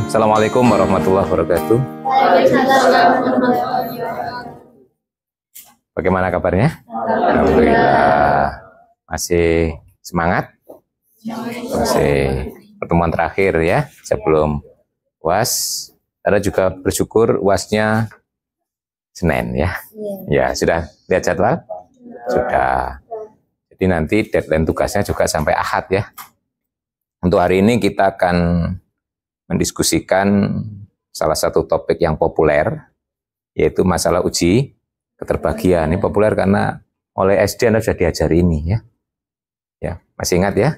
Assalamualaikum warahmatullahi wabarakatuh. Bagaimana kabarnya? Alhamdulillah. Masih semangat? Masih pertemuan terakhir ya sebelum UAS. Ada juga bersyukur UASnya Senin ya. Ya, sudah lihat jadwal? Sudah. Jadi nanti deadline tugasnya juga sampai Ahad ya. Untuk hari ini kita akan mendiskusikan salah satu topik yang populer, yaitu masalah uji keterbagian. Ini populer karena oleh SD Anda sudah diajari ini ya. Ya, masih ingat ya?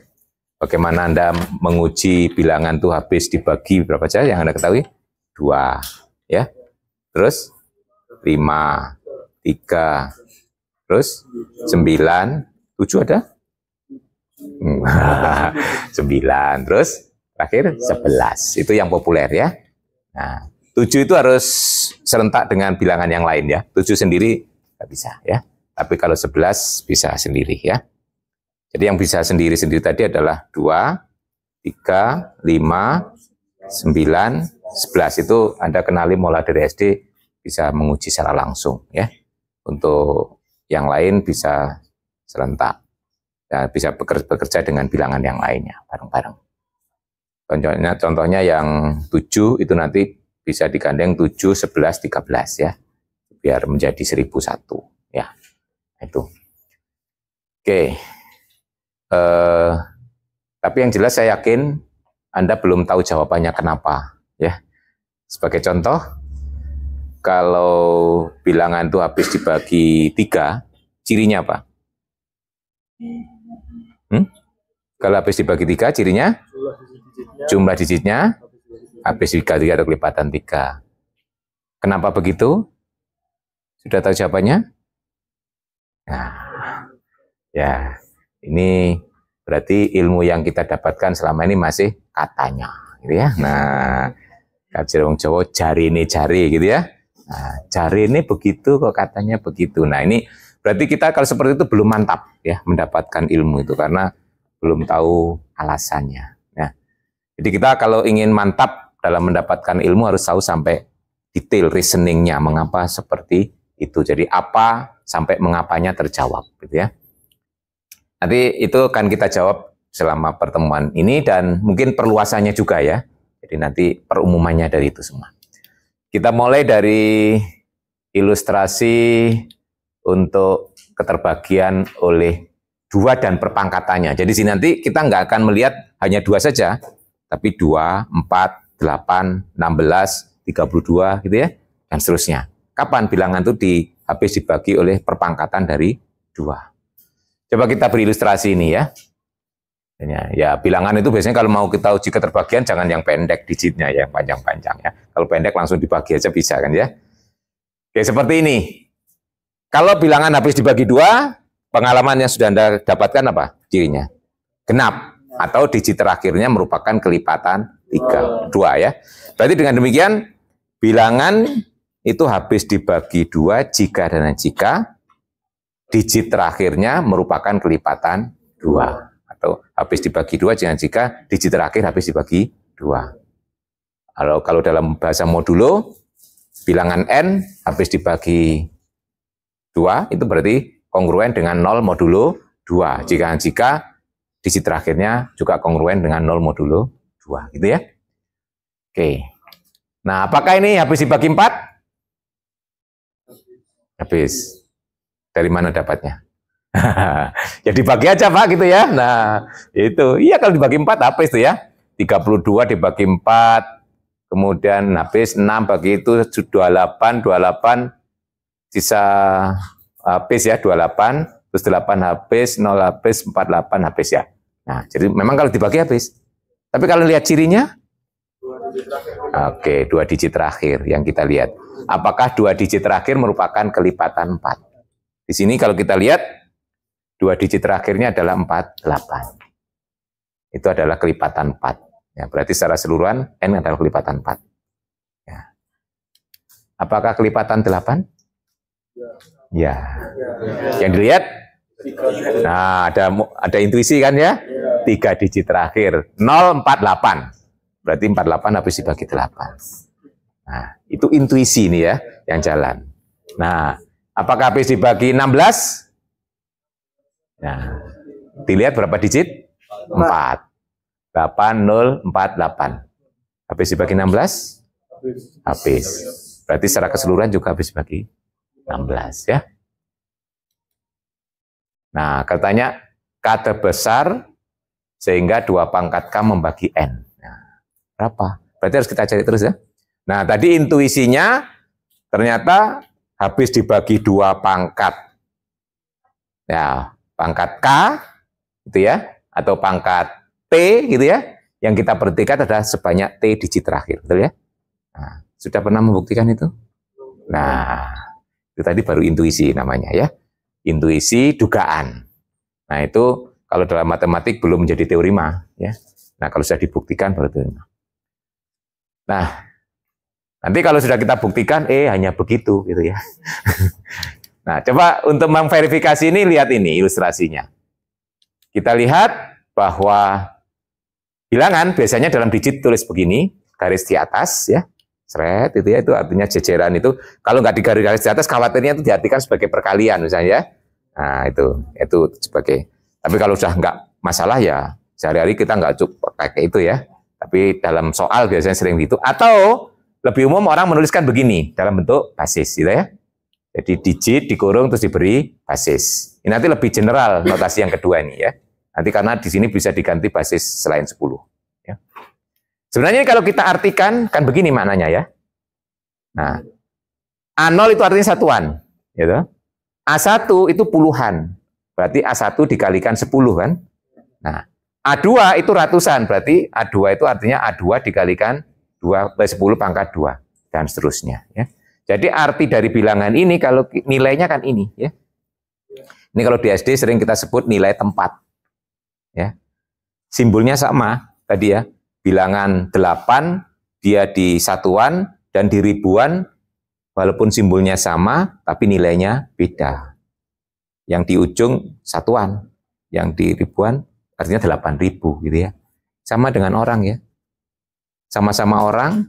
Bagaimana Anda menguji bilangan itu habis dibagi berapa saja yang Anda ketahui? 2 ya. Terus 5, 3, terus 9, 7 ada? 9, terus terakhir 11. Itu yang populer ya. Nah, 7 itu harus serentak dengan bilangan yang lain ya. 7 sendiri nggak bisa ya. Tapi kalau 11 bisa sendiri ya. Jadi yang bisa sendiri-sendiri tadi adalah 2, 3, 5, 9, 11. Itu Anda kenali mulai dari SD bisa menguji secara langsung ya. Untuk yang lain bisa serentak. Ya, bisa bekerja dengan bilangan yang lainnya bareng-bareng. Contohnya yang 7 itu nanti bisa digandeng 7, 11, 13 ya. Biar menjadi 1001 ya. Itu. Oke. Tapi yang jelas saya yakin Anda belum tahu jawabannya kenapa ya. Sebagai contoh, kalau bilangan itu habis dibagi 3, cirinya apa? Kalau habis dibagi 3, cirinya? Jumlah digitnya habis dibagi 3 atau kelipatan 3. Kenapa begitu? Sudah tahu jawabannya? Nah, ya, ini berarti ilmu yang kita dapatkan selama ini masih katanya, gitu ya. Nah, kajian wong Jawa jari ini jari, gitu ya. Nah, jari ini begitu kok katanya begitu. Nah, ini berarti kita kalau seperti itu belum mantap ya mendapatkan ilmu itu karena belum tahu alasannya. Nah, jadi kita kalau ingin mantap dalam mendapatkan ilmu harus tahu sampai detail reasoningnya mengapa seperti itu. Jadi apa sampai mengapanya terjawab, gitu ya. Nanti itu akan kita jawab selama pertemuan ini dan mungkin perluasannya juga ya. Jadi nanti perumumannya dari itu semua. Kita mulai dari ilustrasi untuk keterbagian oleh 2 dan perpangkatannya. Jadi sini nanti kita nggak akan melihat hanya 2 saja, tapi 2, 4, 8, 16, 32 gitu ya, dan seterusnya. Kapan bilangan itu habis dibagi oleh perpangkatan dari 2? Coba kita berilustrasi ini ya. Ya, bilangan itu biasanya kalau mau kita uji keterbagian jangan yang pendek digitnya ya, yang panjang-panjang ya. Kalau pendek langsung dibagi aja bisa kan ya. Oke, seperti ini. Kalau bilangan habis dibagi 2, pengalaman yang sudah Anda dapatkan apa cirinya? Genap atau digit terakhirnya merupakan kelipatan 2 ya. Berarti dengan demikian bilangan itu habis dibagi 2 jika dan jika digit terakhirnya merupakan kelipatan 2. Atau habis dibagi 2 jika digit terakhir habis dibagi 2. Kalau dalam bahasa modulo, bilangan n habis dibagi 2 itu berarti kongruen dengan 0 modulo 2. Jika digit terakhirnya juga kongruen dengan 0 modulo 2, gitu ya. Oke. Nah, apakah ini habis dibagi 4? Habis. Dari mana dapatnya? Ya dibagi aja Pak gitu ya. Nah, itu. Iya kalau dibagi 4 habis itu ya. 32 dibagi 4. Kemudian habis 6 bagi itu 28 sisa habis ya 28, terus 8 habis, 0 habis, 48 habis ya. Nah, jadi memang kalau dibagi habis. Tapi kalau lihat cirinya? Oke, 2 digit terakhir yang kita lihat. Apakah 2 digit terakhir merupakan kelipatan 4? Di sini kalau kita lihat 2 digit terakhirnya adalah 48. Itu adalah kelipatan 4. Ya, berarti secara keseluruhan n adalah kelipatan 4. Ya. Apakah kelipatan 8? Ya. Yang dilihat? Nah, ada intuisi kan ya? 3 digit terakhir. 048. berarti 48 habis dibagi 8. Nah, itu intuisi ini ya, yang jalan. Nah, apakah habis dibagi 16? Nah, dilihat berapa digit? 4. 8, 0, 4, 8. Habis dibagi 16? Habis. Berarti secara keseluruhan juga habis dibagi 16 ya. Nah, katanya K terbesar sehingga 2 pangkat K membagi N. Nah, berapa? Berarti harus kita cari terus ya. Nah, tadi intuisinya ternyata habis dibagi 2 pangkat. Ya, pangkat K gitu ya, atau pangkat T gitu ya. Yang kita perhatikan adalah sebanyak T digit terakhir, betul ya? Nah, sudah pernah membuktikan itu? Nah, itu tadi baru intuisi namanya ya. Intuisi dugaan. Nah, itu kalau dalam matematik belum menjadi teorema ya. Nah, kalau sudah dibuktikan baru teorema. Nah, nanti kalau sudah kita buktikan hanya begitu gitu ya. Nah, coba untuk memverifikasi ini lihat ini ilustrasinya. Kita lihat bahwa bilangan biasanya dalam digit tulis begini, garis di atas ya. Seret itu ya, itu artinya jejeran itu. Kalau nggak di garis di atas, khawatirnya itu diartikan sebagai perkalian misalnya ya. Nah, itu sebagai. Tapi kalau sudah nggak masalah ya, sehari-hari kita nggak cukup pakai itu ya. Tapi dalam soal biasanya sering gitu. Atau lebih umum orang menuliskan begini, dalam bentuk basis gitu ya. Jadi digit dikurung terus diberi basis. Ini nanti lebih general notasi yang kedua ini ya. Nanti karena di sini bisa diganti basis selain 10. Ya. Sebenarnya kalau kita artikan, kan begini maknanya ya. Nah, A0 itu artinya satuan. Gitu. A1 itu puluhan. Berarti A1 dikalikan 10 kan. Nah, A2 itu ratusan. Berarti A2 itu artinya A2 dikalikan 10 pangkat 2. Dan seterusnya. Ya. Jadi arti dari bilangan ini kalau nilainya kan ini. Ya. Ini kalau di SD sering kita sebut nilai tempat. Ya. Simbolnya sama tadi ya. Bilangan 8 dia di satuan dan di ribuan walaupun simbolnya sama tapi nilainya beda. Yang di ujung satuan, yang di ribuan artinya 8.000 gitu ya. Sama dengan orang ya. Sama-sama orang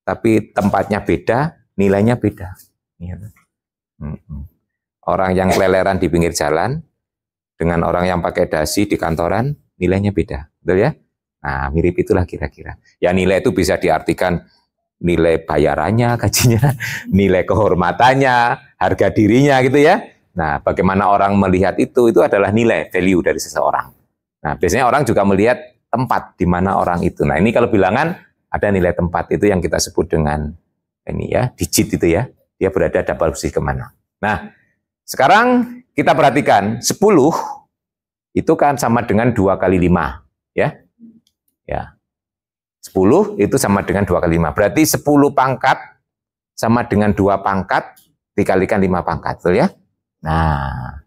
tapi tempatnya beda, nilainya beda. Orang yang keleleran di pinggir jalan dengan orang yang pakai dasi di kantoran, nilainya beda. Betul ya? Nah, mirip itulah kira-kira. Ya nilai itu bisa diartikan nilai bayarannya, gajinya, nilai kehormatannya, harga dirinya gitu ya. Nah, bagaimana orang melihat itu adalah nilai, value dari seseorang. Nah, biasanya orang juga melihat tempat di mana orang itu. Nah, ini kalau bilangan ada nilai tempat itu yang kita sebut dengan ini ya, digit itu ya. Dia berada dalam posisi kemana. Nah, sekarang kita perhatikan 10 itu kan sama dengan 2 kali 5 ya. Ya. 10 itu sama dengan 2 kali 5. Berarti 10 pangkat sama dengan 2 pangkat dikalikan 5 pangkat, betul ya? Nah.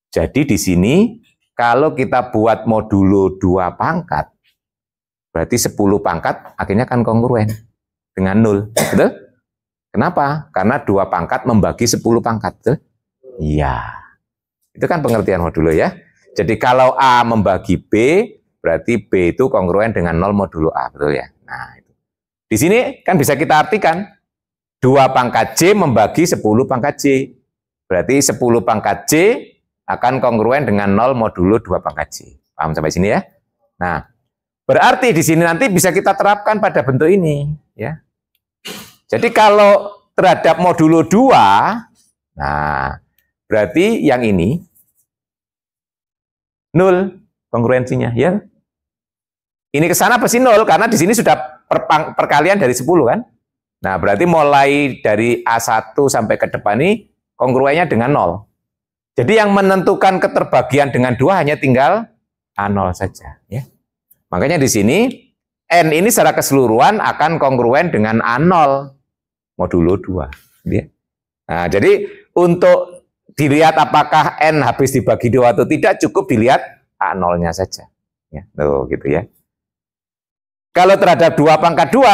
Jadi di sini kalau kita buat modulo 2 pangkat berarti 10 pangkat akhirnya kan kongruen dengan 0, betul? Kenapa? Karena 2 pangkat membagi 10 pangkat, betul? Iya. Itu kan pengertian modulo ya. Jadi kalau A membagi B, berarti B itu kongruen dengan 0 modulo A, betul ya? Nah, itu. Di sini kan bisa kita artikan 2 pangkat J membagi 10 pangkat J. Berarti 10 pangkat J akan kongruen dengan 0 modulo 2 pangkat J. Paham sampai sini ya? Nah, berarti di sini nanti bisa kita terapkan pada bentuk ini, ya. Jadi kalau terhadap modulo 2, nah, berarti yang ini 0 kongruensinya, ya. Ini ke sana pasti 0 karena di sini sudah perkalian dari 10 kan. Nah, berarti mulai dari A1 sampai ke depan ini kongruennya dengan 0. Jadi yang menentukan keterbagian dengan 2 hanya tinggal A0 saja, ya. Makanya di sini N ini secara keseluruhan akan kongruen dengan A0 modulo 2, ya. Nah, jadi untuk dilihat apakah N habis dibagi 2 atau tidak, cukup dilihat A0-nya saja. Ya, tuh, gitu ya. Kalau terhadap 2 pangkat 2,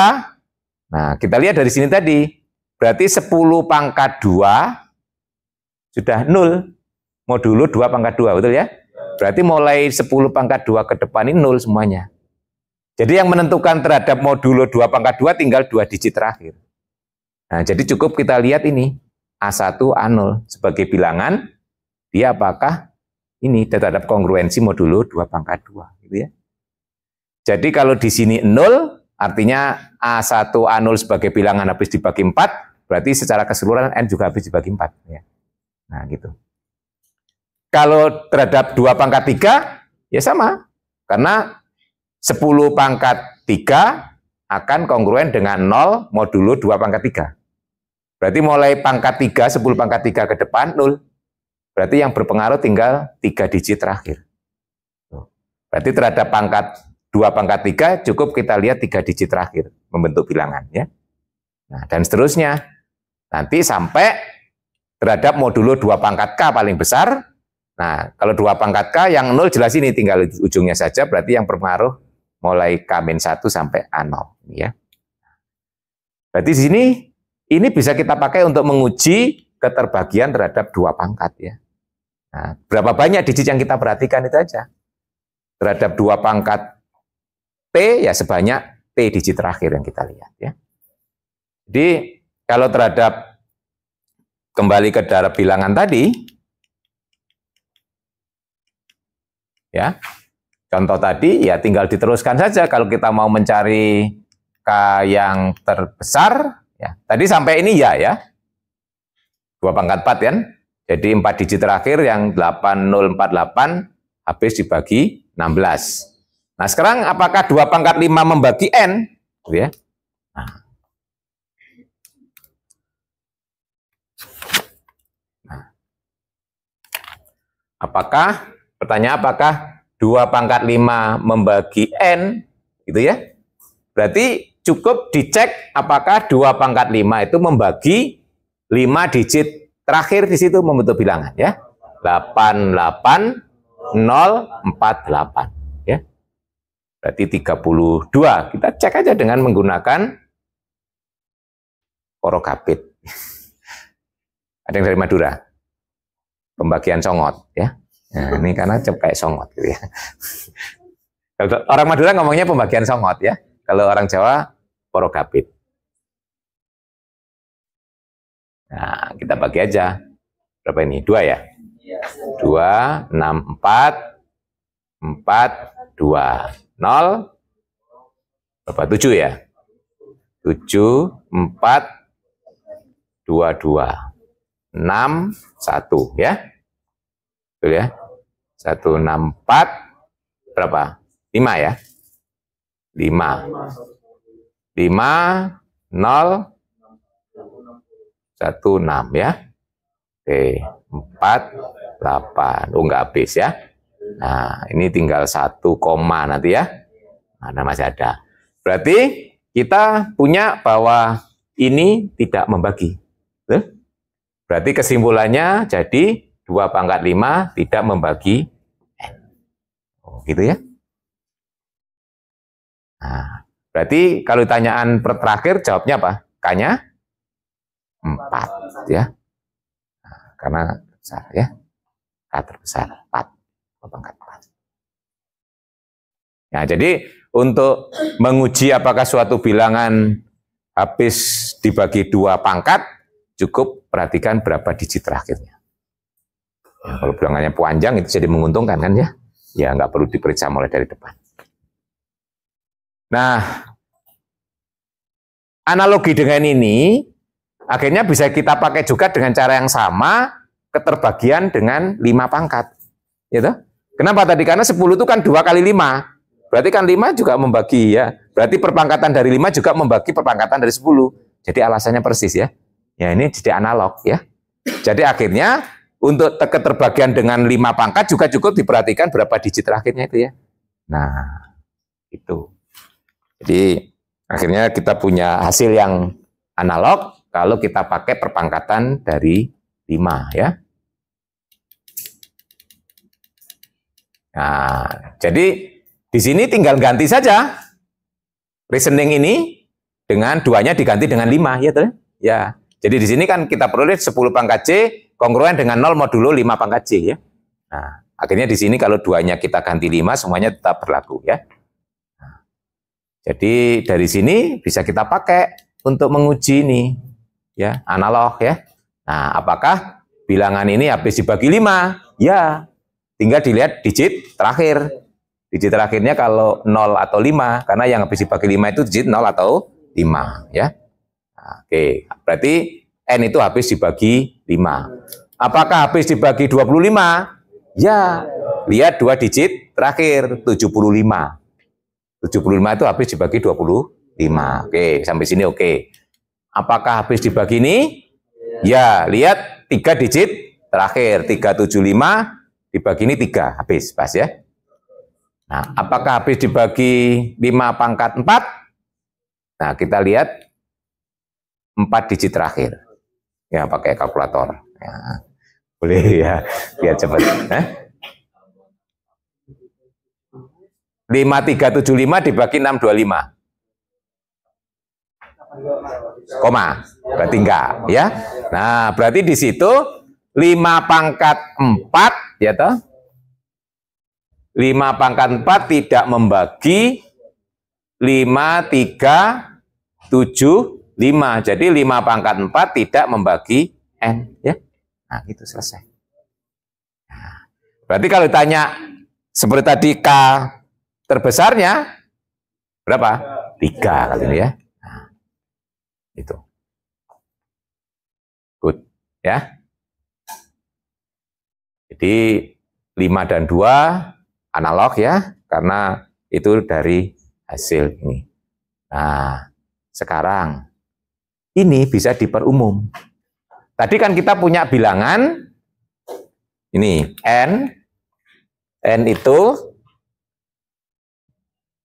nah kita lihat dari sini tadi, berarti 10 pangkat 2 sudah 0, modulo 2 pangkat 2, betul ya? Berarti mulai 10 pangkat 2 ke depan ini 0 semuanya. Jadi yang menentukan terhadap modulo 2 pangkat 2 tinggal 2 digit terakhir. Nah, jadi cukup kita lihat ini, A1, A0 sebagai bilangan, dia apakah ini terhadap kongruensi modulo 2 pangkat 2. Gitu ya. Jadi kalau di sini 0, artinya A1, A0 sebagai bilangan habis dibagi 4, berarti secara keseluruhan N juga habis dibagi 4. Ya. Nah, gitu. Kalau terhadap 2 pangkat 3, ya sama. Karena 10 pangkat 3 akan kongruen dengan 0 modulo 2 pangkat 3. Berarti mulai pangkat 3, 10 pangkat 3 ke depan, 0. Berarti yang berpengaruh tinggal 3 digit terakhir. Berarti terhadap pangkat 2 pangkat 3, cukup kita lihat 3 digit terakhir, membentuk bilangan. Ya. Nah, dan seterusnya. Nanti sampai terhadap modulo 2 pangkat K paling besar. Nah, kalau 2 pangkat K, yang 0 jelas ini, tinggal ujungnya saja, berarti yang berpengaruh mulai K-1 sampai A0. Ya. Berarti di sini, ini bisa kita pakai untuk menguji keterbagian terhadap 2 pangkat. Ya. Nah, berapa banyak digit yang kita perhatikan itu aja. Terhadap 2 pangkat T, ya sebanyak T digit terakhir yang kita lihat. Ya. Jadi, kalau terhadap, kembali ke darab bilangan tadi, ya, contoh tadi, ya tinggal diteruskan saja kalau kita mau mencari K yang terbesar, ya. Tadi sampai ini ya, 2 pangkat 4 kan, jadi 4 digit terakhir yang 8048 habis dibagi 16. Nah sekarang apakah 2 pangkat 5 membagi N? Ya. Nah, pertanyaan apakah 2 pangkat 5 membagi N, gitu ya? Berarti cukup dicek apakah 2 pangkat 5 itu membagi 5 digit terakhir di situ membentuk bilangan, ya. 88048, ya. Berarti 32. Kita cek aja dengan menggunakan Porogapit. Ada yang dari Madura? Pembagian songot, ya. Nah, ini karena kayak songot gitu ya. Kalau orang Madura ngomongnya pembagian songot ya. Kalau orang Jawa Porogapit. Nah, kita bagi aja. Berapa ini? 2 ya? 2, 6, 4, 4, 2, 0. Berapa? 7 ya? 7, 4, 2, 2. 6, 1 ya. Betul ya. 1, 6, 4 berapa? 5 ya. 5. 5, 0, 1, 6 ya. Oke, 4, 8. Oh, enggak habis ya. Nah, ini tinggal 1 koma nanti ya. Nah, masih ada. Berarti kita punya bahwa ini tidak membagi. Berarti kesimpulannya jadi 2 pangkat 5 tidak membagi N. Oh, gitu ya. Nah, berarti kalau ditanyaan terakhir jawabnya apa? K-nya 4 ya. Nah, karena besar ya. K terbesar 4. 2 pangkat 4. Nah, jadi untuk menguji apakah suatu bilangan habis dibagi 2 pangkat, cukup perhatikan berapa digit terakhirnya. Ya, kalau bilangannya panjang itu jadi menguntungkan kan ya. Ya nggak perlu diperiksa mulai dari depan. Nah, analogi dengan ini akhirnya bisa kita pakai juga dengan cara yang sama, keterbagian dengan 5 pangkat. Gitu? Kenapa tadi? Karena 10 itu kan 2 kali 5. Berarti kan 5 juga membagi ya. Berarti perpangkatan dari 5 juga membagi perpangkatan dari 10. Jadi alasannya persis ya. Ya ini jadi analog ya. Jadi akhirnya untuk keterbagian dengan 5 pangkat juga cukup diperhatikan berapa digit terakhirnya itu ya. Nah, itu. Jadi akhirnya kita punya hasil yang analog kalau kita pakai perpangkatan dari 5 ya. Nah, jadi di sini tinggal ganti saja reasoning ini dengan 2-nya diganti dengan 5 ya tuh. Ya. Jadi di sini kan kita peroleh 10 pangkat C kongruen dengan 0 modulo 5 pangkat C ya. Nah, akhirnya di sini kalau 2-nya kita ganti 5 semuanya tetap berlaku ya. Jadi dari sini bisa kita pakai untuk menguji ini, ya, analog ya. Nah, apakah bilangan ini habis dibagi 5? Ya, tinggal dilihat digit terakhir. Digit terakhirnya kalau 0 atau 5, karena yang habis dibagi 5 itu digit 0 atau 5, ya. Nah, oke, berarti N itu habis dibagi 5. Apakah habis dibagi 25? Ya, lihat 2 digit terakhir, 75. 75 itu habis dibagi 25. Oke, sampai sini oke. Apakah habis dibagi ini? Ya, lihat 3 digit terakhir, 375 dibagi ini 3, habis, pas ya. Nah, apakah habis dibagi 5 pangkat 4? Nah, kita lihat 4 digit terakhir. Ya, pakai kalkulator. Ya, boleh ya, biar cepat. 5375 dibagi 625. Koma, berarti enggak, ya. Nah, berarti di situ 5 pangkat 4, ya toh. 5 pangkat 4 tidak membagi 5, 3, 7, 5. Jadi 5 pangkat 4 tidak membagi N, ya. Nah, itu selesai. Nah, berarti kalau ditanya seperti tadi K terbesarnya berapa? 3 kali ini ya. Nah, itu. Good, ya. Jadi 5 dan 2 analog ya, karena itu dari hasil ini. Nah, sekarang ini bisa diperumum. Tadi kan kita punya bilangan ini N itu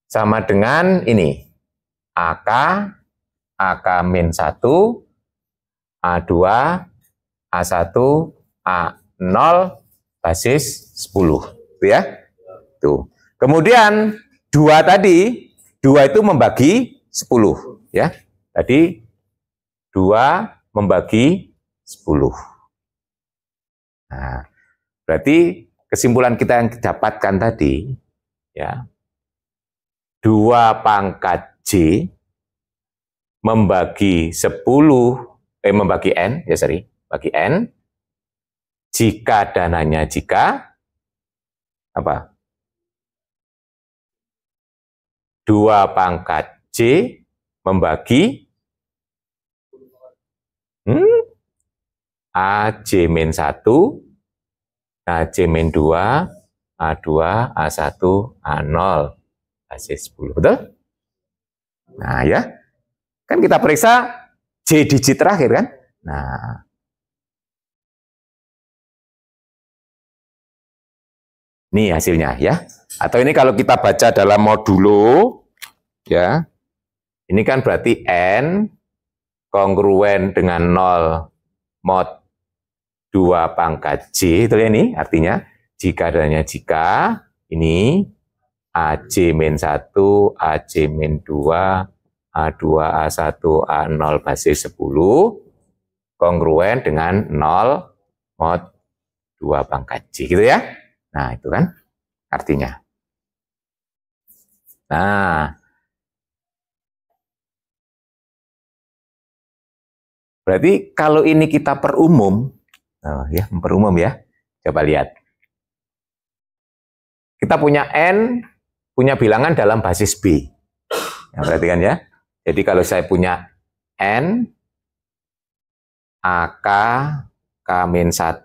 sama dengan ini AK-1, A2, A1, A0 basis 10, gitu ya. Tuh. Kemudian 2 tadi, 2 itu membagi 10, ya. Tadi 2 membagi 10. Nah, berarti kesimpulan kita yang didapatkan tadi, ya, 2 pangkat J membagi 10, membagi N, ya sorry, bagi N, jika dananya jika, apa? 2 pangkat J membagi AJ-1, AJ-2, A2, A1, A0, basis 10. Betul? Nah ya, kan kita periksa J digit terakhir kan? Nah, ini hasilnya ya. Atau ini kalau kita baca dalam modulo, ya, ini kan berarti N kongruen dengan 0 mod 2 pangkat J, itu ya ini artinya jika adanya jika ini AJ-1, AJ-2, A2, A1, A0 basis 10 kongruen dengan 0 mod 2 pangkat J, gitu ya. Nah, itu kan artinya. Nah, berarti kalau ini kita perumum, ya, memperumum ya. Coba lihat. Kita punya N, punya bilangan dalam basis B. Ya, perhatikan ya. Jadi kalau saya punya N, AK, K-1,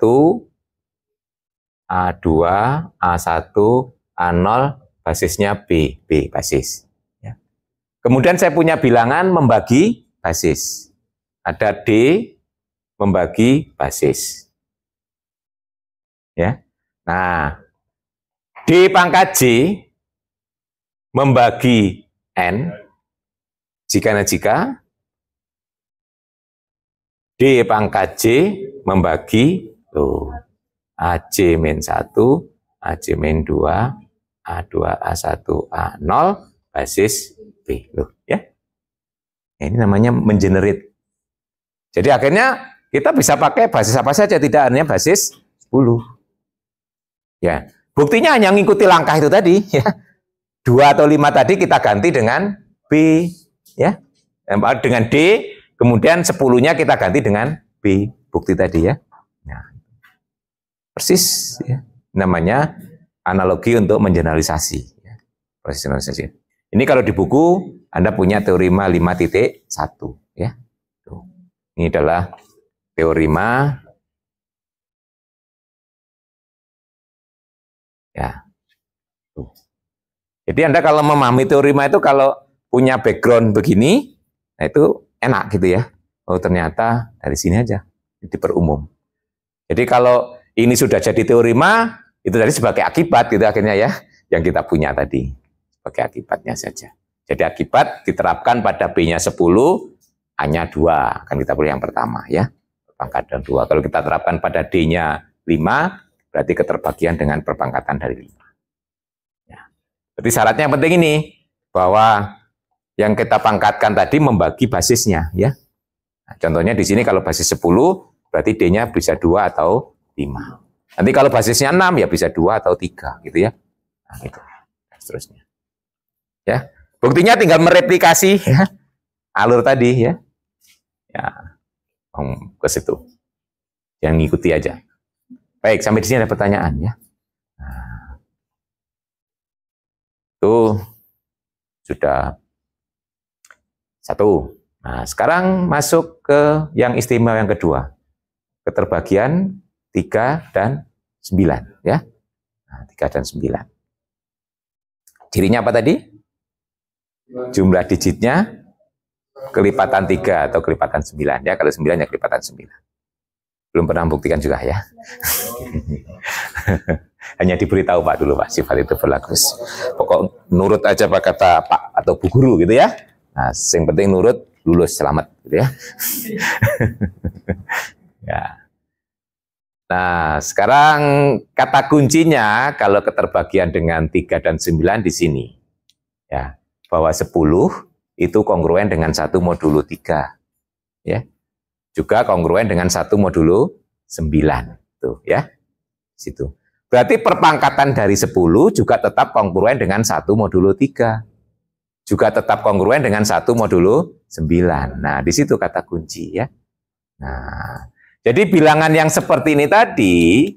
A2, A1, A0, basisnya B basis. Ya. Kemudian saya punya bilangan membagi basis. Ada D membagi basis. Ya. Nah, D pangkat J membagi N, jika D pangkat J membagi AJ-1, AJ-2, A2, A1, A0, basis B. Loh, ya. Ini namanya mengenerate. Jadi akhirnya kita bisa pakai basis apa saja, tidak hanya basis 10. Ya, buktinya hanya mengikuti langkah itu tadi, ya. 2 atau 5 tadi kita ganti dengan B. ya. Dengan D, kemudian 10-nya kita ganti dengan B, bukti tadi ya. Nah, persis ya. Namanya analogi untuk mengeneralisasi. Ya. Proses generalisasi. Ini kalau di buku, Anda punya teorema 5.1. Ya. Tuh. Ini adalah teorema. Ya. Tuh. Jadi Anda kalau memahami teorema itu, kalau punya background begini, nah itu enak gitu ya. Oh ternyata dari sini aja, diperumum. Jadi kalau ini sudah jadi teorema, itu tadi sebagai akibat gitu akhirnya ya, yang kita punya tadi. Sebagai akibatnya saja. Jadi akibat diterapkan pada B-nya 10, hanya 2. Kan kita pilih yang pertama ya, perpangkatan 2. Kalau kita terapkan pada D-nya 5, berarti keterbagian dengan perpangkatan dari 5. Ya. Berarti syaratnya yang penting ini, bahwa yang kita pangkatkan tadi membagi basisnya ya. Nah, contohnya di sini kalau basis 10 berarti D-nya bisa 2 atau 5. Nanti kalau basisnya 6 ya bisa 2 atau 3 gitu ya. Nah, gitu. Seterusnya. Ya. Buktinya tinggal mereplikasi ya, alur tadi ya. Ya. Ke situ. Yang ngikuti aja. Baik, sampai di sini ada pertanyaan ya. Nah, itu sudah 1. Nah, sekarang masuk ke yang istimewa yang kedua. Keterbagian 3 dan 9. Ya. Nah, 3 dan 9. Cirinya apa tadi? Jumlah digitnya kelipatan 3 atau kelipatan 9. Ya, kalau 9 ya kelipatan 9. Belum pernah membuktikan juga ya. Hanya diberitahu Pak dulu Pak, sifat itu berlaku. Pokok nurut aja Pak kata Pak atau Bu Guru gitu ya. Nah, yang penting nurut, lulus, selamat gitu ya. Ya. Nah, sekarang kata kuncinya kalau keterbagian dengan 3 dan 9 di sini. Ya, bahwa 10 itu kongruen dengan 1 modulo 3. Ya. Juga kongruen dengan 1 modulo 9. Tuh ya. Situ. Berarti perpangkatan dari 10 juga tetap kongruen dengan 1 modulo 3. Juga tetap kongruen dengan 1 modulo 9. Nah, di situ kata kunci ya. Nah, jadi bilangan yang seperti ini tadi,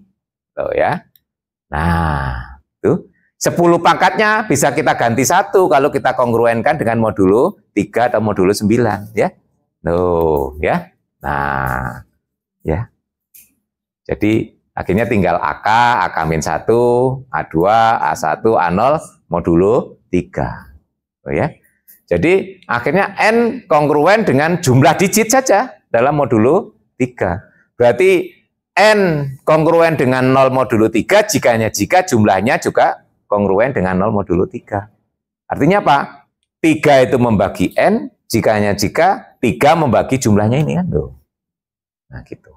tuh ya. Nah, tuh 10 pangkatnya bisa kita ganti 1 kalau kita kongruenkan dengan modulo 3 atau modulo 9 ya. Tuh, ya. Nah, ya. Jadi akhirnya tinggal AK, AK-1, A2, A1, A0 modulo 3. Oh ya. Jadi akhirnya N kongruen dengan jumlah digit saja dalam modulo 3. Berarti N kongruen dengan 0 modulo 3 jika jumlahnya juga kongruen dengan 0 modulo 3. Artinya apa? 3 itu membagi N, jika 3 membagi jumlahnya ini kan tuh. Nah gitu.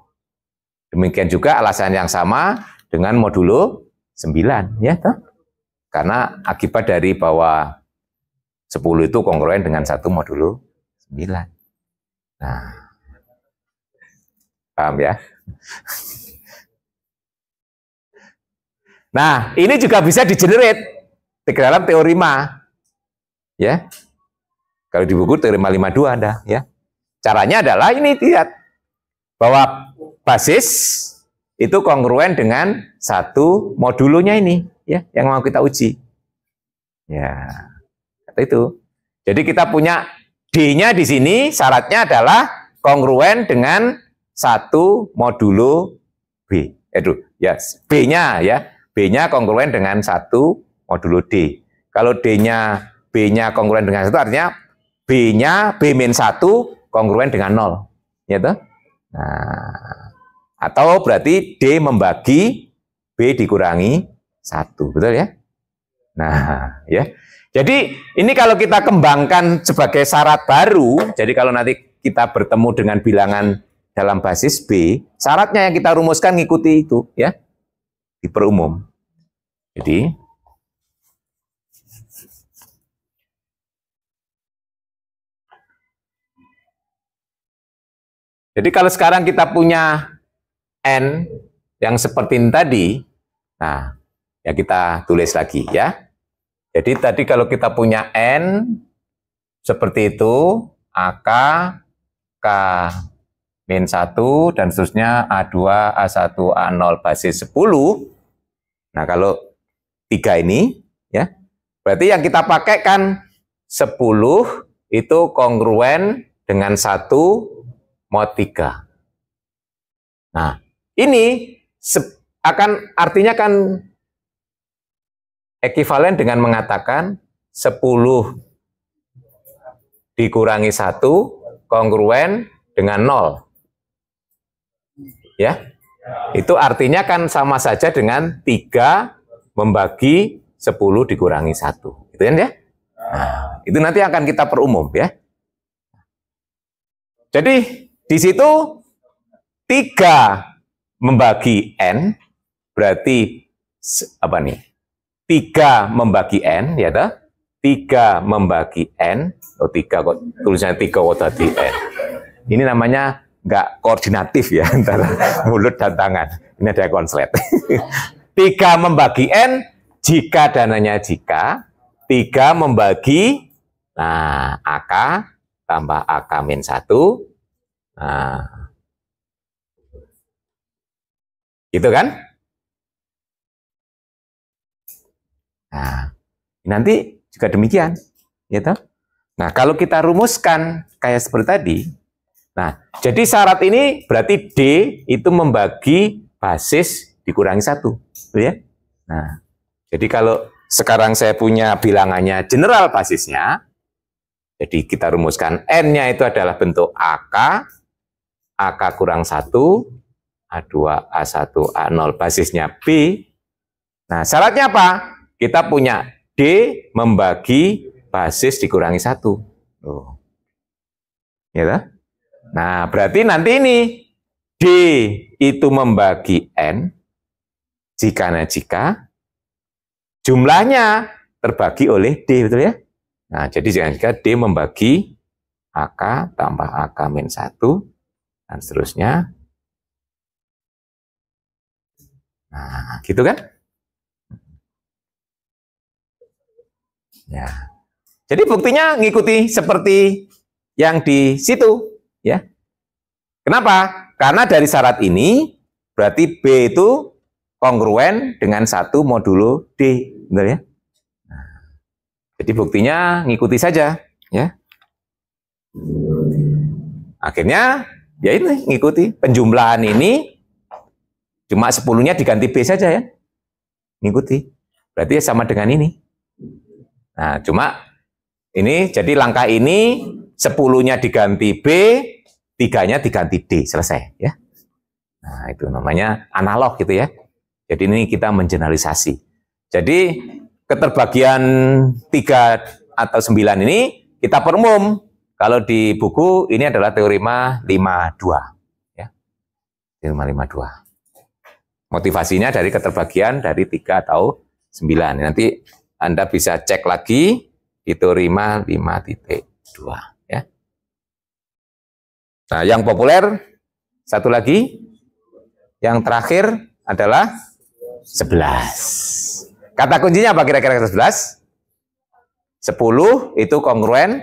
Demikian juga alasan yang sama dengan modulo 9 ya toh? Karena akibat dari bahwa 10 itu kongruen dengan 1 modulo 9. Nah, paham ya? Nah, ini juga bisa di-generate di dalam teorema. Ya. Kalau di buku teorema 52 Anda, ya. Caranya adalah ini lihat bahwa basis itu kongruen dengan 1 modulonya ini, ya, yang mau kita uji. Ya. Itu. Jadi kita punya D-nya di sini syaratnya adalah kongruen dengan 1 modulo B. Ya, B-nya ya. B-nya kongruen dengan 1 modulo D. Kalau B-nya kongruen dengan 1 artinya B-nya B-1 kongruen dengan 0. Ya toh? Nah, atau berarti D membagi B dikurangi 1. Betul ya? Nah, ya. Jadi ini kalau kita kembangkan sebagai syarat baru, jadi kalau nanti kita bertemu dengan bilangan dalam basis B, syaratnya yang kita rumuskan ngikuti itu, ya, diperumum. Jadi kalau sekarang kita punya N yang seperti ini tadi, nah, ya kita tulis lagi ya. Jadi tadi kalau kita punya N seperti itu, AK, K min 1, dan seterusnya A2, A1, A0 basis 10. Nah, kalau 3 ini, ya, berarti yang kita pakai kan 10 itu kongruen dengan 1 mod 3. Nah, ini akan artinya kan ekivalen dengan mengatakan 10 dikurangi 1 kongruen dengan 0. Ya, itu artinya kan sama saja dengan 3 membagi 10 dikurangi 1. Gitu kan ya? Nah, itu nanti akan kita perumum ya. Jadi di situ 3 membagi N berarti apa nih? 3 membagi N ya toh? 3 membagi N. Oh 3 kok tulisannya 3 kok tadi N. Ini namanya nggak koordinatif ya antara mulut dan tangan. Ini ada konslet. 3 membagi N jika dananya jika 3 membagi AK tambah AK min 1. Nah, gitu kan? Nah, nanti juga demikian, gitu. Nah, kalau kita rumuskan kayak seperti tadi, nah, jadi syarat ini berarti D itu membagi basis dikurangi 1, ya. Nah, jadi kalau sekarang saya punya bilangannya general basisnya, jadi kita rumuskan N-nya itu adalah bentuk AK, AK kurang 1, A2, A1, A0 basisnya B. Nah, syaratnya apa? Kita punya D membagi basis dikurangi 1. Tuh. Ya, nah, berarti nanti ini D itu membagi N, jika jumlahnya terbagi oleh D, betul ya? Nah, jadi jika D membagi AK tambah AK min 1, dan seterusnya. Nah, gitu kan? Ya. Jadi buktinya ngikuti seperti yang di situ, ya. Kenapa? Karena dari syarat ini berarti B itu kongruen dengan 1 modulo D, benar ya? Nah, jadi buktinya ngikuti saja, ya. Akhirnya ya ini ngikuti penjumlahan ini cuma 10-nya diganti B saja ya. Ngikuti. Berarti ya sama dengan ini. Nah, cuma ini jadi langkah ini 10-nya diganti B, 3-nya diganti D, selesai ya. Nah, itu namanya analog gitu ya. Jadi ini kita mengeneralisasi. Jadi keterbagian 3 atau 9 ini kita perumum. Kalau di buku ini adalah teorema 52 ya. Teorema 52. Motivasinya dari keterbagian dari 3 atau 9. Nanti Anda bisa cek lagi di teorema 5.2 ya. Nah, yang populer satu lagi, yang terakhir adalah 11. Kata kuncinya apa kira-kira 11? 10 itu kongruen.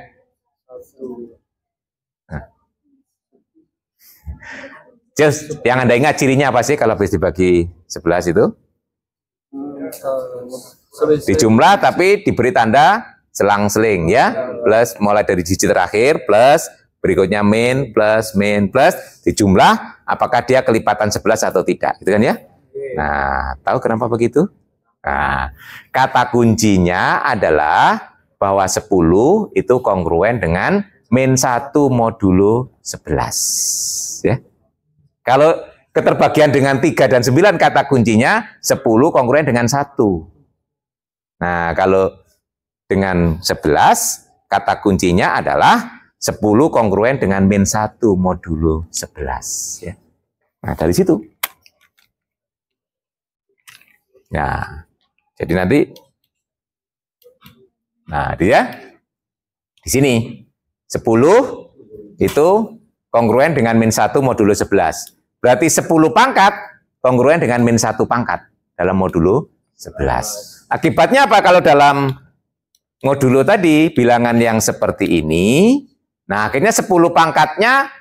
Nah. Just, yang Anda ingat cirinya apa sih kalau habis dibagi 11 itu? Dijumlah tapi diberi tanda selang-seling ya, plus mulai dari digit terakhir, plus berikutnya min, plus, dijumlah apakah dia kelipatan 11 atau tidak, gitu kan ya. Nah, tahu kenapa begitu? Nah, kata kuncinya adalah bahwa 10 itu kongruen dengan min 1 modulo 11 ya. Kalau keterbagian dengan 3 dan 9 kata kuncinya 10 kongruen dengan 1. Nah, kalau dengan 11, kata kuncinya adalah 10 kongruen dengan min 1 modulo 11. Ya. Nah, dari situ. Ya, jadi nanti, nah dia di sini 10 itu kongruen dengan min 1 modulo 11. Berarti 10 pangkat kongruen dengan min 1 pangkat dalam modulo 11. Akibatnya apa kalau dalam modulo tadi, bilangan yang seperti ini, nah akhirnya 10 pangkatnya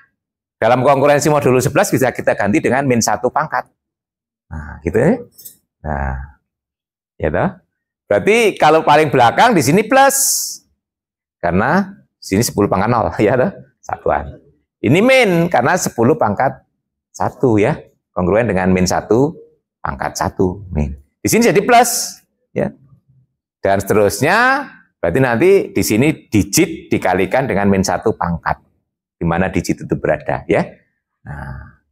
dalam konkurensi modulo 11 bisa kita ganti dengan min 1 pangkat. Nah, gitu ya. Nah, ya toh. Berarti kalau paling belakang di sini plus. Karena sini 10 pangkat 0, ya toh, satuan. Ini min karena 10 pangkat 1 ya. Kongruen dengan min 1 pangkat 1 min. Di sini jadi plus, ya. Dan seterusnya, berarti nanti di sini digit dikalikan dengan min 1 pangkat. Di mana digit itu berada, ya. Nah,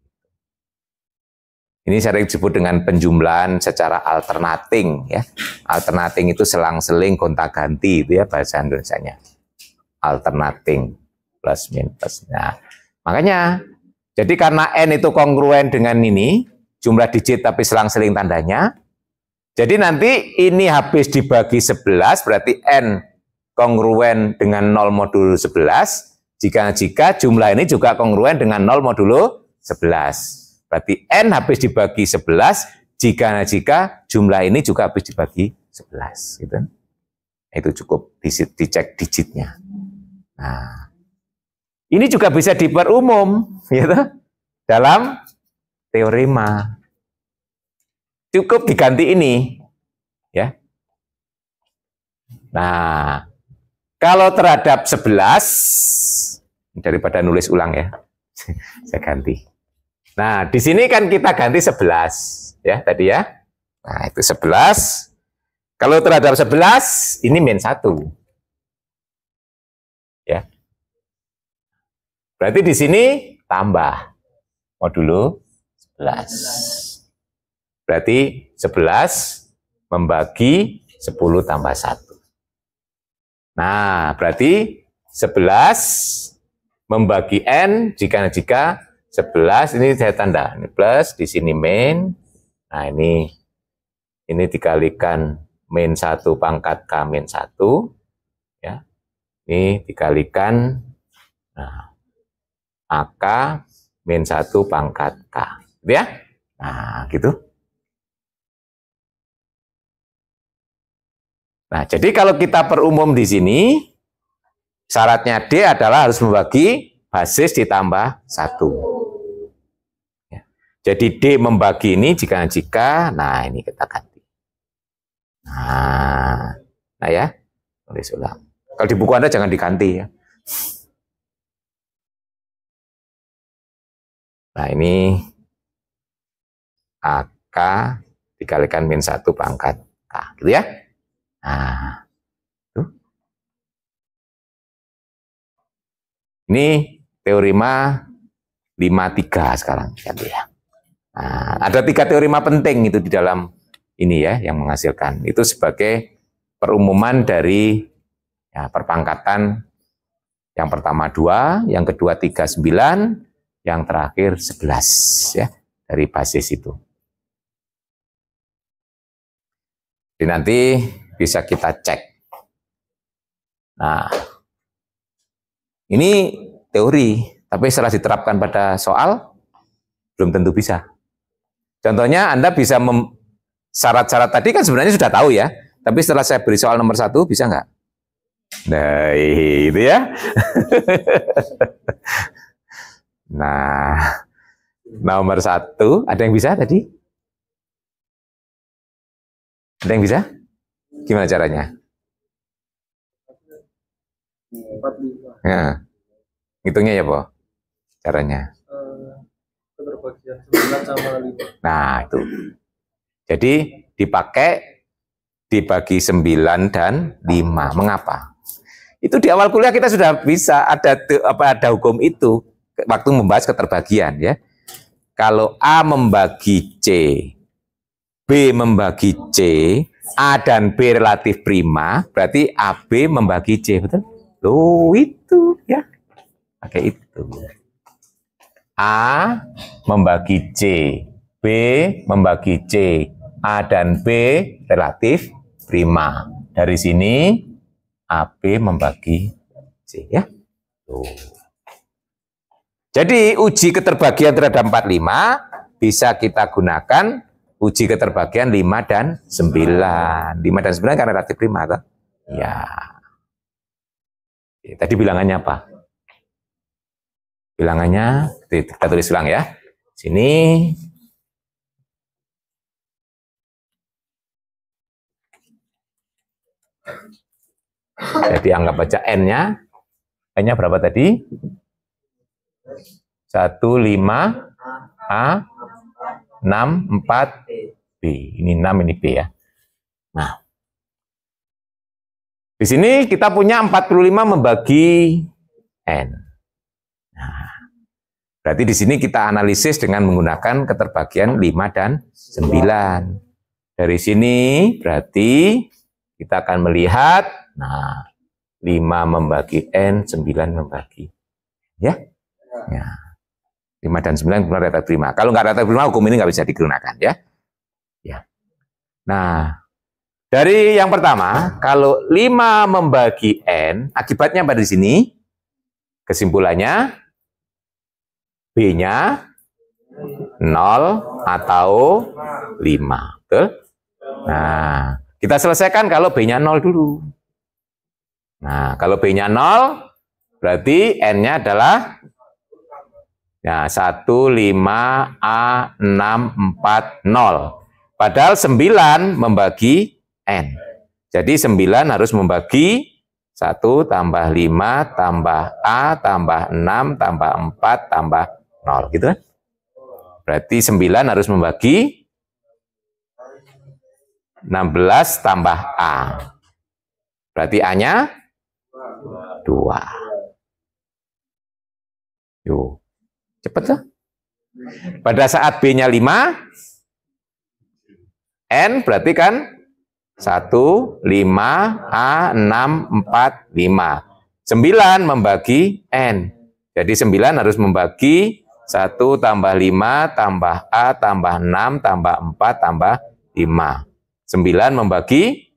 ini sering disebut dengan penjumlahan secara alternating, ya. Alternating itu selang-seling gonta-ganti, itu ya bahasa Indonesianya. Alternating, plus minus. Nah, makanya, jadi karena n itu kongruen dengan ini, jumlah digit tapi selang-seling tandanya, jadi nanti ini habis dibagi 11, berarti n kongruen dengan 0 modulo 11, jika jumlah ini juga kongruen dengan 0 modulo 11. Berarti n habis dibagi 11, jika jumlah ini juga habis dibagi 11. Gitu. Itu cukup dicek digitnya. Nah, ini juga bisa diperumum, gitu, dalam teorema. Cukup diganti ini, ya. Nah, kalau terhadap 11, daripada nulis ulang ya, saya ganti. Nah, di sini kan kita ganti 11, ya tadi ya. Nah, itu 11. Kalau terhadap 11, ini min 1. Ya. Berarti di sini tambah modulo 11. Berarti 11 membagi 10 tambah 1. Nah, berarti 11 membagi n, jika 11, ini saya tanda, ini plus, di sini min. Nah, ini dikalikan min 1 pangkat K min 1. Ya. Ini dikalikan, nah, AK min 1 pangkat K. Gitu ya? Nah, gitu. Nah, jadi kalau kita perumum di sini, syaratnya D adalah harus membagi basis ditambah 1. Ya. Jadi D membagi ini jika, nah ini kita ganti. Nah ya, tulis ulang. Kalau di buku Anda jangan diganti ya. Nah ini AK dikalikan min 1 pangkat K, gitu ya. Nah, tuh. Ini teorema 53 sekarang, ya. Nah, ada 3 teorema penting itu di dalam ini ya, yang menghasilkan. Itu sebagai perumuman dari ya, perpangkatan yang pertama 2, yang kedua 3, 9, yang terakhir 11 ya, dari basis itu. Jadi nanti bisa kita cek. Nah, ini teori, tapi setelah diterapkan pada soal, belum tentu bisa. Contohnya Anda bisa syarat-syarat tadi kan sebenarnya sudah tahu ya, tapi setelah saya beri soal nomor 1, bisa nggak? Nah, itu ya. Nah, nomor 1, ada yang bisa tadi? Ada yang bisa? Gimana caranya? Ya. Hitungnya ya, Po? Caranya. Keterbagian 9 sama 5. Nah, itu. Jadi dipakai dibagi 9 dan 5. Mengapa? Itu di awal kuliah kita sudah bisa ada hukum itu waktu membahas keterbagian ya. Kalau A membagi C, B membagi C, A dan B relatif prima, berarti AB membagi C, betul? Loh, itu ya. Pakai itu. A membagi C, B membagi C, A dan B relatif prima. Dari sini AB membagi C ya. Tuh. Jadi uji keterbagian terhadap 45 bisa kita gunakan uji keterbagian 5 dan 9. 5 dan 9 kan relatif prima kan? Ya. Tadi bilangannya apa? Bilangannya, kita tulis ulang ya. Sini. Jadi anggap aja N-nya. N-nya berapa tadi? 1, 5, A, 6, 4, B. Ini 6, ini B ya. Nah. Di sini kita punya 45 membagi N. Nah, berarti di sini kita analisis dengan menggunakan keterbagian 5 dan 9. Dari sini berarti kita akan melihat, nah, 5 membagi N, 9 membagi. Ya? Ya. 5 dan 9 kemudian rata prima. Kalau nggak rata prima, hukum ini nggak bisa digunakan. Ya? Ya. Nah, dari yang pertama, kalau 5 membagi N, akibatnya pada di sini, kesimpulannya, B-nya 0 atau 5. Betul? Nah, kita selesaikan kalau B-nya 0 dulu. Nah, kalau B-nya 0, berarti N-nya adalah ya, 1, 5, A, 6, 4, 0. Padahal 9 membagi N. Jadi 9 harus membagi 1 tambah 5 tambah A tambah 6 tambah 4 tambah 0. Gitu kan? Berarti 9 harus membagi 16 tambah A. Berarti A-nya 2. Yuk, cepet tuh. Pada saat B-nya 5, N berarti kan 1, 5, A, 6, 4, 5. 9 membagi N. Jadi 9 harus membagi 1 tambah 5 tambah A tambah 6 tambah 4 tambah 5. 9 membagi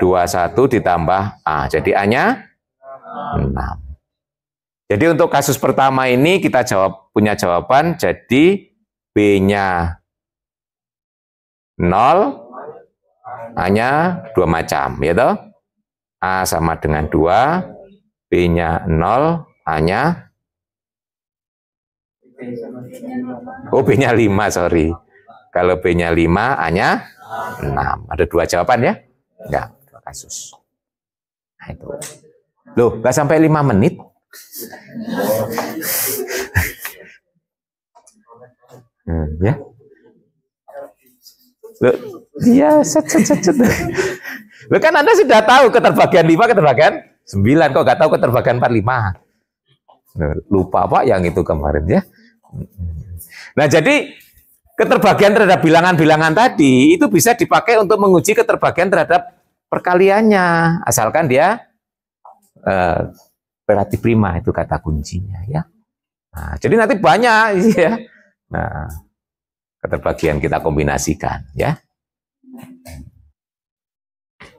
21 ditambah A. Jadi A-nya 6. Jadi untuk kasus pertama ini kita punya jawaban, jadi B-nya 0, A-nya 2 macam, ya toh? A sama dengan 2, B-nya 0, A-nya B-nya 5, sorry. Kalau B-nya 5, A-nya 6. Ada 2 jawaban ya? Enggak, 2 kasus. Nah itu. Loh, nggak sampai 5 menit. Ya. Loh, iya, set. Loh kan Anda sudah tahu keterbagian 5, keterbagian 9, kok nggak tahu keterbagian 45. Lupa Pak yang itu kemarin ya. Nah, jadi keterbagian terhadap bilangan-bilangan tadi itu bisa dipakai untuk menguji keterbagian terhadap perkaliannya, asalkan dia relatif prima, itu kata kuncinya ya. Nah, jadi nanti banyak ya. Nah, keterbagian kita kombinasikan ya.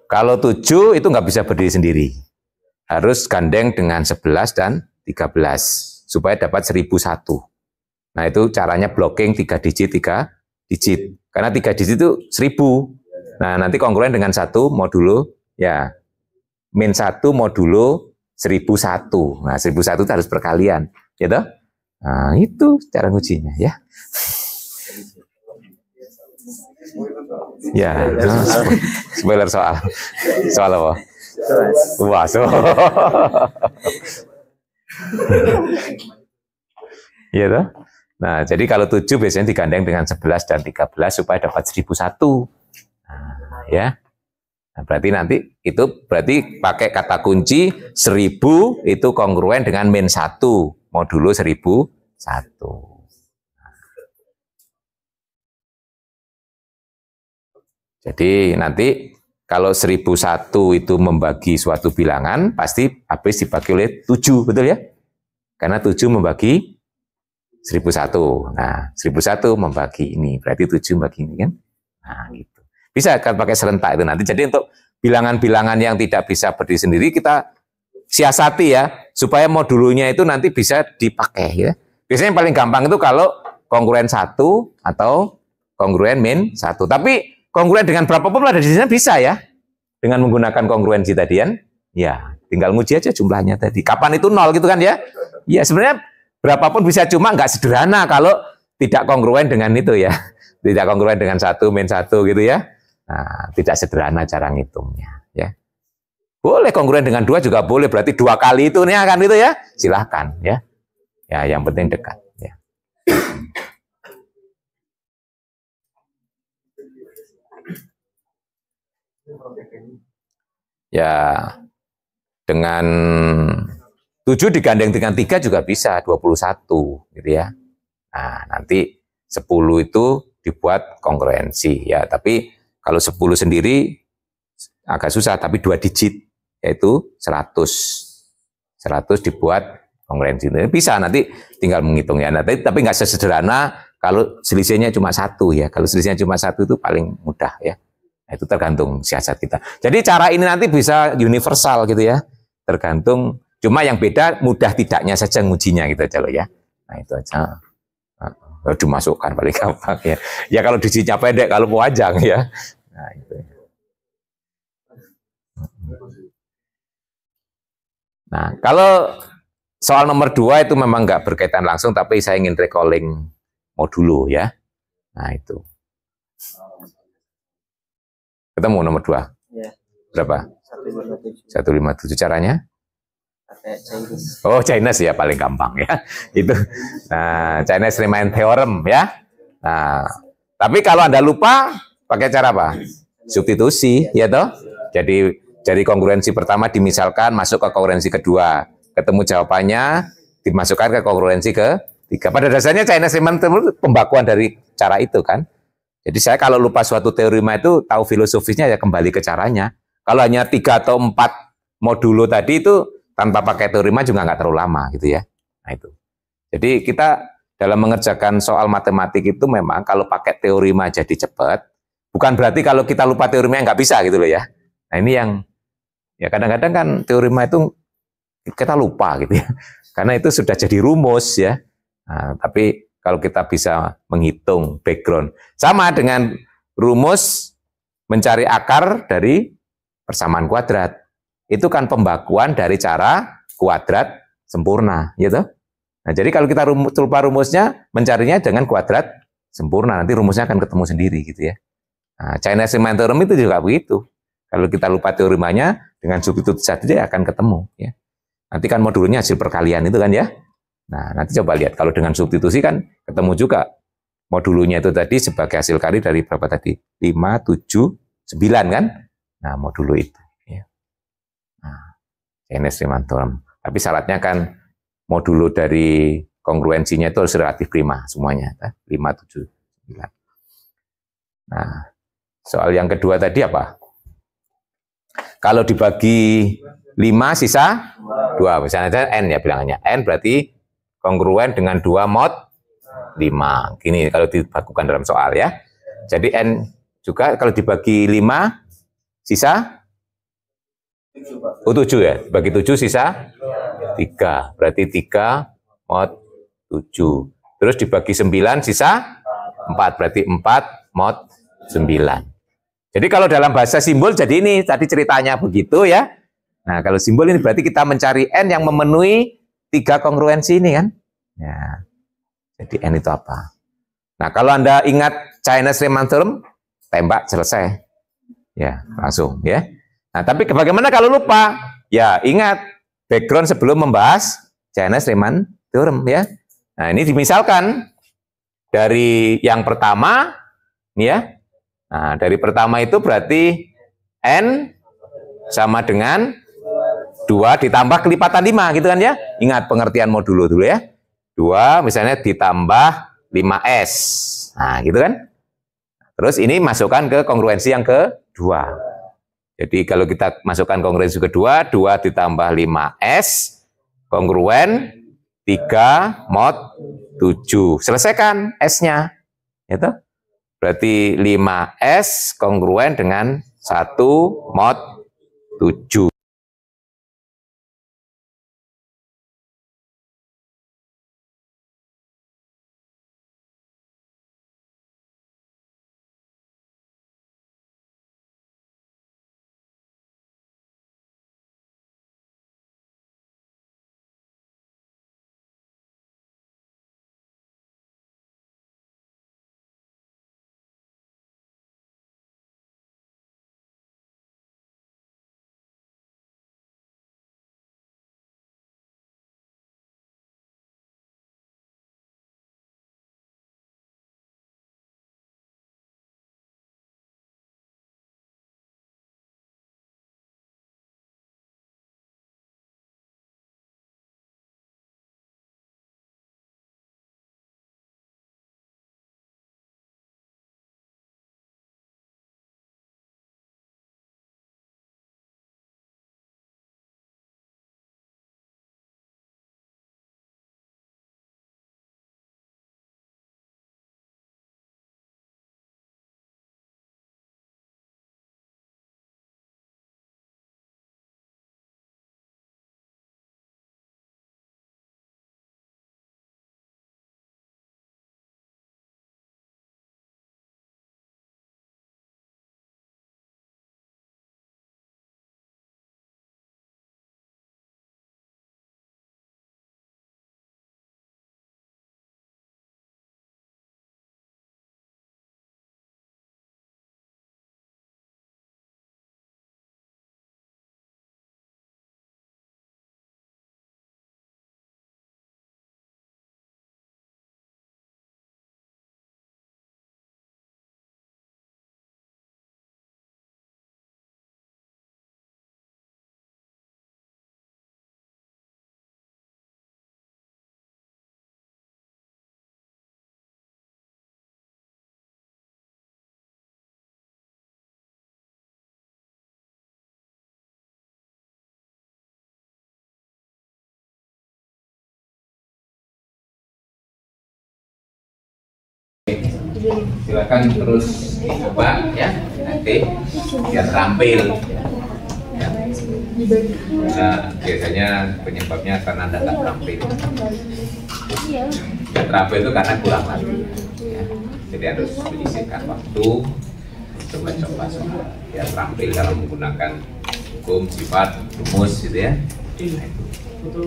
Kalau 7 itu nggak bisa berdiri sendiri. Harus gandeng dengan 11 dan 13 supaya dapat 1001. Nah, itu caranya blocking 3 digit. Karena 3 digit itu 1000. Nah, nanti kongruen dengan 1 modulo ya. Min 1 modulo 1001. Nah, 1001 itu harus perkalian, gitu. Nah, itu cara ngujinya ya. Ya, spoiler soal apa? Wah, iya toh? Nah, jadi kalau 7 biasanya digandeng dengan 11 dan 13 supaya dapat 1001. Nah, ya. Nah, berarti nanti itu berarti pakai kata kunci 1000 itu kongruen dengan min 1 modulo 1001. Jadi nanti kalau 1001 itu membagi suatu bilangan, pasti habis dibagi oleh 7, betul ya? Karena 7 membagi 1001. Nah, 1001 membagi ini, berarti 7 membagi ini kan? Nah, gitu. Bisa kan pakai serentak itu nanti. Jadi untuk bilangan-bilangan yang tidak bisa berdiri sendiri, kita siasati ya, supaya modulunya itu nanti bisa dipakai ya. Biasanya yang paling gampang itu kalau kongruen 1 atau kongruen min 1. Tapi kongruen dengan berapapun ada di sini bisa ya. dengan menggunakan kongruensi tadi kan? Ya, tinggal nguji aja jumlahnya tadi. Kapan itu 0 gitu kan ya? Ya sebenarnya berapapun bisa, cuma nggak sederhana kalau tidak kongruen dengan itu ya. Tidak kongruen dengan 1 min 1 gitu ya. Nah, tidak sederhana cara ngitungnya ya. Boleh kongruen dengan 2 juga boleh, berarti 2 kali itu nih kan itu ya. Silahkan ya. Ya, yang penting dekat ya. Ya, dengan 7 digandeng dengan 3 juga bisa 21 gitu ya. Nah, nanti 10 itu dibuat kongruensi ya, tapi kalau 10 sendiri agak susah, tapi 2 digit yaitu 100. 100 dibuat kongruensi. Bisa nanti tinggal menghitung ya. Nah, tapi nggak sesederhana kalau selisihnya cuma 1 ya. Kalau selisihnya cuma 1 itu paling mudah ya. Nah, itu tergantung siasat kita. Jadi cara ini nanti bisa universal gitu ya. Tergantung, cuma yang beda mudah tidaknya saja ngujinya gitu aja loh ya. Nah, itu aja. Dimasukkan paling gampang ya. Ya kalau digitnya pendek, kalau panjang ya. Nah, itu. Nah, kalau soal nomor 2 itu memang nggak berkaitan langsung, tapi saya ingin recalling modulo ya. Nah, itu. Ketemu nomor 2? Ya. Berapa? 157. Caranya? Pakai Chinese. Oh, Chinese ya, paling gampang ya. Itu. Nah, Chinese Riemann Theorem ya. Nah, tapi kalau Anda lupa, pakai cara apa? Substitusi, ya toh? Jadi kongruensi pertama dimisalkan, masuk ke kongruensi kedua. Ketemu jawabannya, dimasukkan ke kongruensi ketiga. Pada dasarnya Chinese Riemann Theorem pembakuan dari cara itu kan. Jadi saya kalau lupa suatu teorema itu, tahu filosofisnya ya kembali ke caranya. Kalau hanya 3 atau 4 modulo tadi itu, tanpa pakai teorema juga nggak terlalu lama gitu ya. Nah itu. Jadi kita dalam mengerjakan soal matematik itu memang kalau pakai teorema jadi cepat, bukan berarti kalau kita lupa teorema nggak bisa gitu loh ya. Nah ini yang, ya kadang-kadang kan teorema itu kita lupa gitu ya. Karena itu sudah jadi rumus ya. Nah, tapi kalau kita bisa menghitung background. Sama dengan rumus mencari akar dari persamaan kuadrat. Itu kan pembakuan dari cara kuadrat sempurna, gitu. Nah, jadi kalau kita lupa rumusnya, mencarinya dengan kuadrat sempurna, nanti rumusnya akan ketemu sendiri, gitu ya. Nah, Chinese Riemann Theorem itu juga begitu. Kalau kita lupa teoremanya, dengan substitusi saja akan ketemu, ya. Nanti kan modulnya hasil perkalian itu kan ya. Nah, nanti coba lihat, kalau dengan substitusi kan ketemu juga modulunya itu tadi sebagai hasil kali dari berapa tadi? 5, 7, 9 kan? Nah, modulo itu. Ya. Nah, Chinese Riemann Theorem. Tapi syaratnya kan modulo dari kongruensinya itu harus relatif prima semuanya. 5, 7, 9. Nah, soal yang kedua tadi apa? Kalau dibagi 5 sisa 2. Misalnya N ya bilangannya. N berarti kongruen dengan 2 mod 5. Gini kalau dibakukan dalam soal ya. Jadi N juga kalau dibagi 5 sisa 7 ya. Bagi 7 sisa 3. Berarti 3 mod 7. Terus dibagi 9 sisa 4. Berarti 4 mod 9. Jadi kalau dalam bahasa simbol jadi ini tadi ceritanya begitu ya. Nah, kalau simbol ini berarti kita mencari N yang memenuhi 3 kongruensi ini kan. Ya. Jadi N itu apa? Nah, kalau Anda ingat Chinese Riemann Theorem, tembak selesai. Ya, langsung ya. Nah, tapi bagaimana kalau lupa? Ya, ingat background sebelum membahas Chinese Riemann Theorem ya. Nah, ini dimisalkan dari yang pertama ya. Nah, dari pertama itu berarti N sama dengan 2 ditambah kelipatan 5 gitu kan ya. Ingat pengertian modulo dulu ya. 2 misalnya ditambah 5S. Nah, gitu kan. Terus ini masukkan ke kongruensi yang kedua. Jadi kalau kita masukkan kongruensi kedua, 2 ditambah 5S kongruen 3 mod 7. Selesaikan S-nya. Gitu. Berarti 5S kongruen dengan 1 mod 7. Silakan terus coba ya, nanti biar terampil. Ya. Nah, biasanya penyebabnya karena Anda tak terampil. Tidak terampil itu karena kurang latihan. Ya. Jadi harus menyisihkan waktu untuk mencoba soal. Ya, terampil dalam menggunakan hukum, sifat, rumus gitu ya. Nah, itu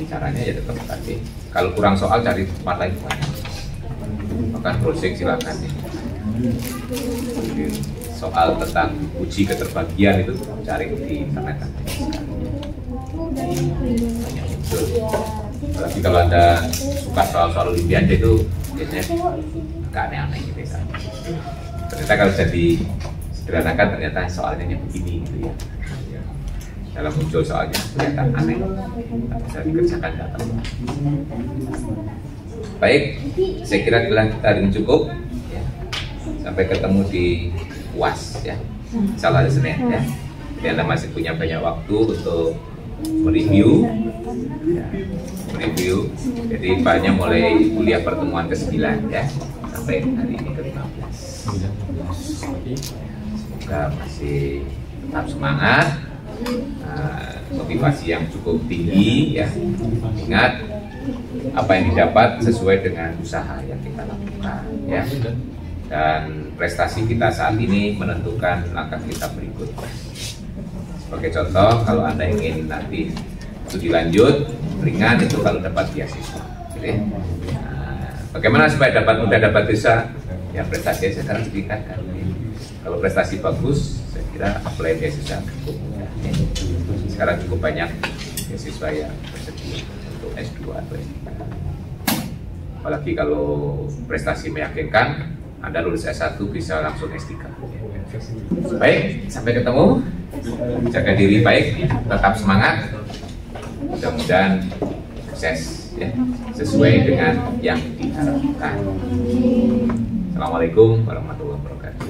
caranya ya tetap tadi. Kalau kurang soal cari tempat lain banyak. Bahkan browsing silakan ya. Soal tentang uji keterbagian itu cari di internet banyak muncul. Tapi kalau Anda suka soal-soal olimpiade itu biasanya agak aneh-aneh gitu ya. Ternyata kalau jadi sederhanakan ternyata soalnya begini gitu ya. Dalam muncul soalnya kelihatan aneh, tapi bisa dikerjakan nggak tahu. Baik, saya kira kita hari ini cukup. Ya. Sampai ketemu di UAS ya, salah hari Senin ya. Jadi Anda masih punya banyak waktu untuk mereview. Ya, mereview. Jadi banyak mulai kuliah pertemuan ke-9 ya, sampai hari ini ke-15. Semoga masih tetap semangat. Motivasi yang cukup tinggi ya. Ingat, apa yang didapat sesuai dengan usaha yang kita lakukan ya. Dan prestasi kita saat ini menentukan langkah kita berikutnya. Sebagai contoh, kalau Anda ingin nanti studi lanjut ringan itu kalau dapat beasiswa. Jadi, bagaimana supaya mudah dapat beasiswa? Ya prestasi sekarang ditingkatkan. Kalau prestasi bagus, saya kira apply beasiswa cukup mudah. Sekarang cukup banyak beasiswa yang tersedia untuk S2 atau S3. Apalagi kalau prestasi meyakinkan, Anda lulus S1 bisa langsung S3. Baik, sampai ketemu. Jaga diri baik, tetap semangat. Mudah-mudahan sukses ya, sesuai dengan yang diharapkan. Assalamualaikum warahmatullahi wabarakatuh.